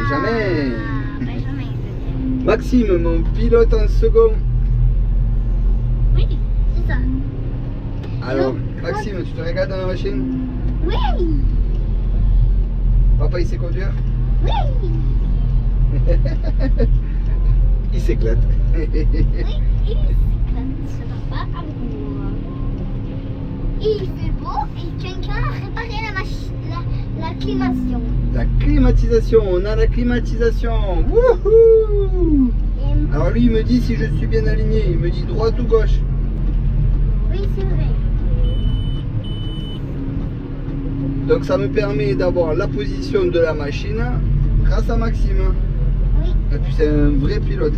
Benjamin. Benjamin, je Maxime, mon pilote en second. dis. Oui, c'est ça. Alors, Maxime, tu te régales dans la machine? Oui, Papa, il sait conduire? oui. Il s'éclate. Oui, il s'éclate, ce papa amour. Il fait beau et quelqu'un a réparé la climatisation. La climatisation, on a la climatisation. Wouhou! Et Alors lui, il me dit si je suis bien aligné. Il me dit droite ou gauche. oui, c'est vrai. Donc ça me permet d'avoir la position de la machine grâce à Maxime. Oui. Et puis c'est un vrai pilote.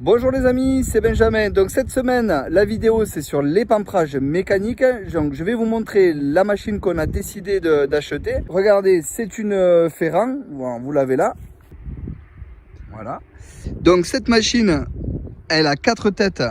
Bonjour les amis, c'est Benjamin. Donc cette semaine, la vidéo c'est sur l'épamprage mécanique. Donc je vais vous montrer la machine qu'on a décidé d'acheter. Regardez, c'est une Ferrand, vous l'avez là. Voilà. Donc cette machine, elle a 4 têtes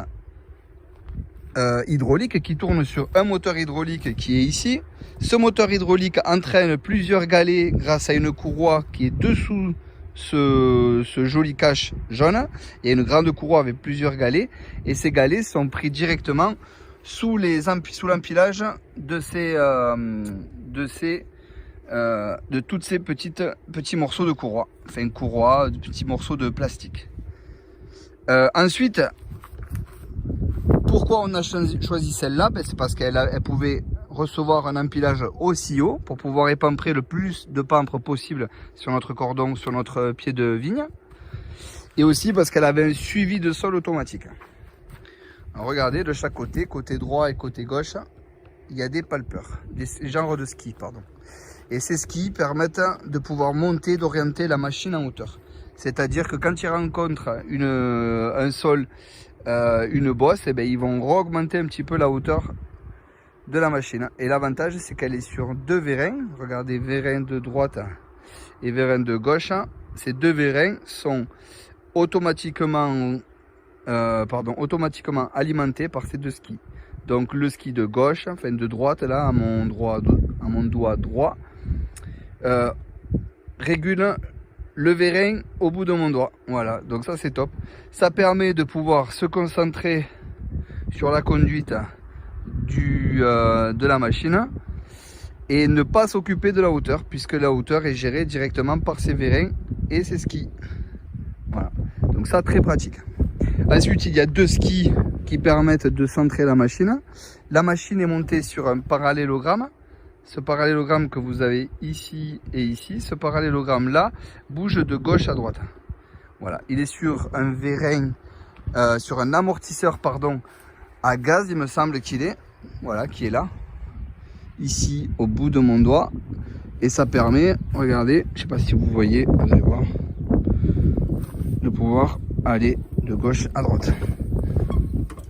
hydrauliques qui tournent sur un moteur hydraulique qui est ici. Ce moteur hydraulique entraîne plusieurs galets grâce à une courroie qui est dessous ce joli cache jaune. Il y a une grande courroie avec plusieurs galets et ces galets sont pris directement sous l'empilage de toutes ces petits morceaux de courroie, enfin courroie, de petits morceaux de plastique. Ensuite, pourquoi on a choisi celle-là? C'est parce qu'elle pouvait recevoir un empilage aussi haut pour pouvoir épamprer le plus de pampres possible sur notre cordon, sur notre pied de vigne. Et aussi parce qu'elle avait un suivi de sol automatique. Alors regardez, de chaque côté, côté droit et côté gauche, il y a des palpeurs, des genres de skis, pardon. Et ces skis permettent de pouvoir monter, d'orienter la machine en hauteur. C'est-à-dire que quand ils rencontrent un sol, une bosse, et bien, ils vont augmenter un petit peu la hauteur de la machine. Et l'avantage, c'est qu'elle est sur 2 vérins. Regardez, vérin de droite et vérin de gauche. Ces 2 vérins sont automatiquement alimentés par ces 2 skis. Donc le ski de gauche, enfin de droite, là, à mon doigt droit, régule le vérin au bout de mon doigt. Voilà, donc ça c'est top. Ça permet de pouvoir se concentrer sur la conduite de la machine et ne pas s'occuper de la hauteur, puisque la hauteur est gérée directement par ses vérins et ses skis. Voilà, donc ça très pratique. Ensuite, il y a 2 skis qui permettent de centrer la machine. La machine est montée sur un parallélogramme. Ce parallélogramme que vous avez ici et ici, ce parallélogramme là bouge de gauche à droite. Voilà, il est sur un vérin, sur un amortisseur pardon, à gaz, il me semble qu'il est, voilà, qui est là, ici au bout de mon doigt, et ça permet, regardez, je sais pas si vous voyez, vous allez voir, de pouvoir aller de gauche à droite.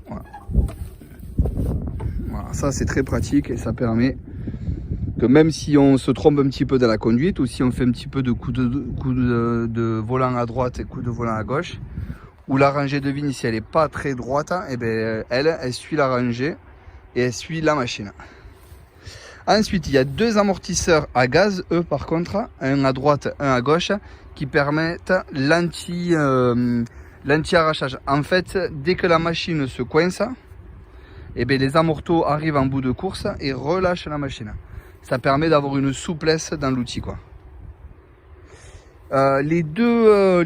Voilà, voilà, ça c'est très pratique et ça permet que même si on se trompe un petit peu dans la conduite ou si on fait un petit peu de coups de volant à droite et coups de volant à gauche, ou la rangée de vigne, si elle n'est pas très droite, et bien elle suit la rangée et elle suit la machine. Ensuite, il y a 2 amortisseurs à gaz, eux par contre, un à droite, un à gauche, qui permettent l'anti-arrachage. En fait, dès que la machine se coince, et bien les amortos arrivent en bout de course et relâchent la machine. Ça permet d'avoir une souplesse dans l'outil, quoi. Les deux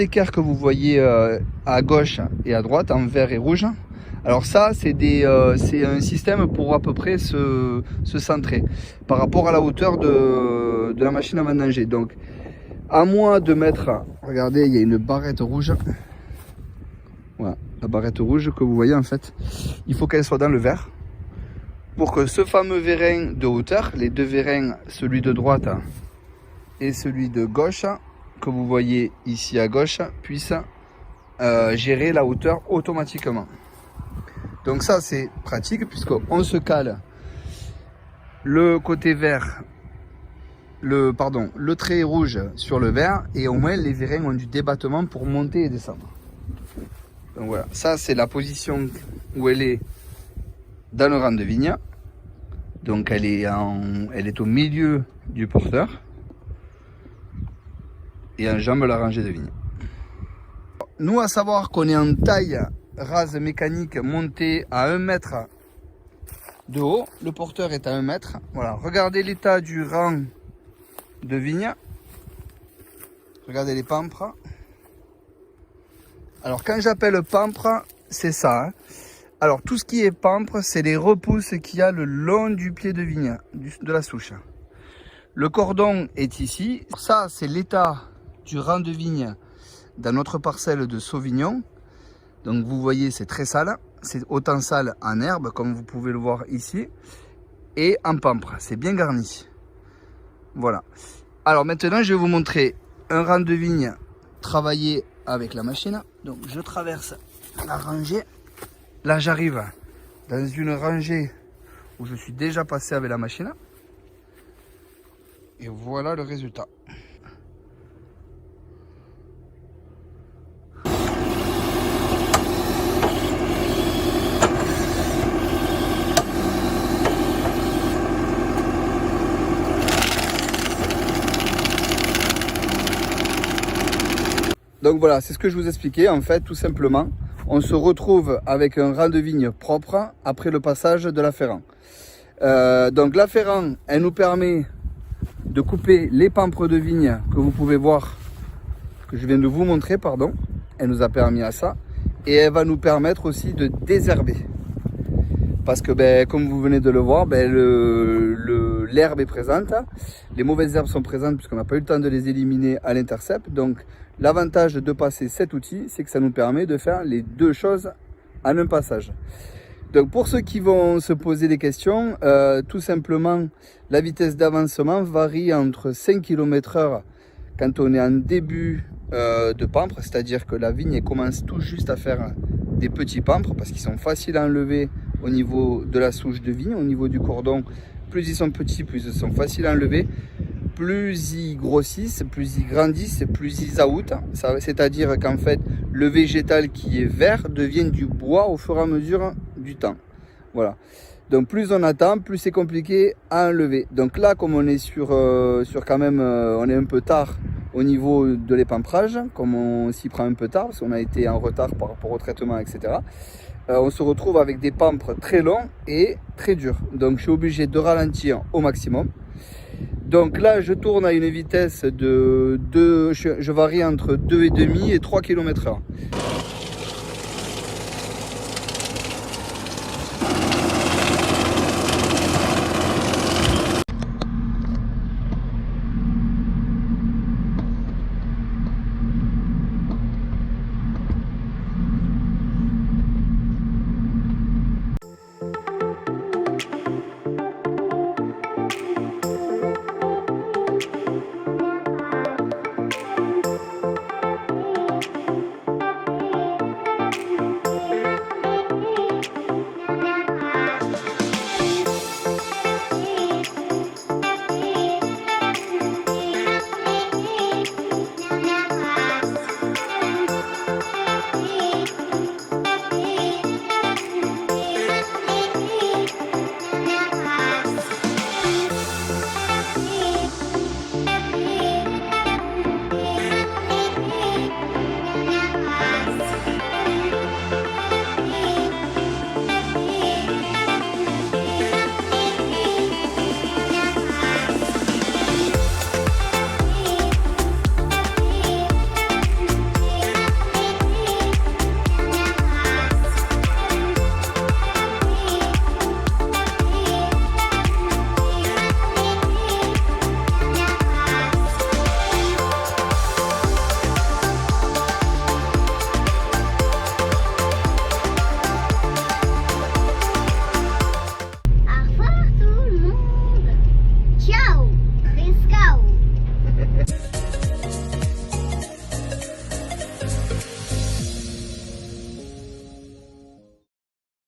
équerres que vous voyez à gauche et à droite en vert et rouge, alors ça c'est un système pour à peu près se centrer par rapport à la hauteur de la machine à vendanger. Donc à moi de mettre, regardez, il y a une barrette rouge, voilà, la barrette rouge que vous voyez, en fait il faut qu'elle soit dans le vert pour que ce fameux vérin de hauteur, les 2 vérins, celui de droite et celui de gauche que vous voyez ici à gauche, puisse gérer la hauteur automatiquement. Donc ça c'est pratique puisqu'on se cale le côté vert, le trait rouge sur le vert, et au moins les vérins ont du débattement pour monter et descendre. Donc voilà, ça c'est la position où elle est dans le rang de vigne. Donc elle est au milieu du porteur. et enjambe la rangée de vignes. Nous, à savoir qu'on est en taille rase mécanique montée à 1 mètre de haut, le porteur est à 1 mètre. Voilà, regardez l'état du rang de vignes. Regardez les pampres. Alors quand j'appelle pampre, c'est ça. Hein. Alors tout ce qui est pampre, c'est les repousses qu'il y a le long du pied de vigne, de la souche. Le cordon est ici. Ça, c'est l'état du rang de vigne dans notre parcelle de Sauvignon. Donc vous voyez, c'est très sale. C'est autant sale en herbe, comme vous pouvez le voir ici. Et en pampre, c'est bien garni. Voilà. Alors maintenant, je vais vous montrer un rang de vigne travaillé avec la machine. Donc je traverse la rangée. Là, j'arrive dans une rangée où je suis déjà passé avec la machine. Et voilà le résultat. Donc voilà, c'est ce que je vous expliquais. En fait, tout simplement, on se retrouve avec un rang de vigne propre après le passage de la ferrant. Donc la ferrant, elle nous permet de couper les pampres de vigne que vous pouvez voir, que je viens de vous montrer, pardon. Elle nous a permis à ça. Et elle va nous permettre aussi de désherber. Parce que comme vous venez de le voir, l'herbe est présente. Les mauvaises herbes sont présentes puisqu'on n'a pas eu le temps de les éliminer à l'intercept. Donc l'avantage de passer cet outil, c'est que ça nous permet de faire les deux choses en un passage. Donc pour ceux qui vont se poser des questions, tout simplement, la vitesse d'avancement varie entre 5 km/h quand on est en début de pampre, c'est-à-dire que la vigne commence tout juste à faire des petits pampres parce qu'ils sont faciles à enlever au niveau de la souche de vigne, au niveau du cordon. Plus ils sont petits, plus ils sont faciles à enlever. Plus ils grossissent, plus ils grandissent, plus ils out. C'est-à-dire qu'en fait, le végétal qui est vert devient du bois au fur et à mesure du temps. Voilà. Donc plus on attend, plus c'est compliqué à enlever. Donc là, comme on est sur quand même, on est un peu tard au niveau de l'épamprage, comme on s'y prend un peu tard, parce qu'on a été en retard par rapport au traitement, etc. On se retrouve avec des pampres très longs et très durs. Donc je suis obligé de ralentir au maximum. Donc là, je tourne à une vitesse de 2, je varie entre 2,5 et 3 km/h.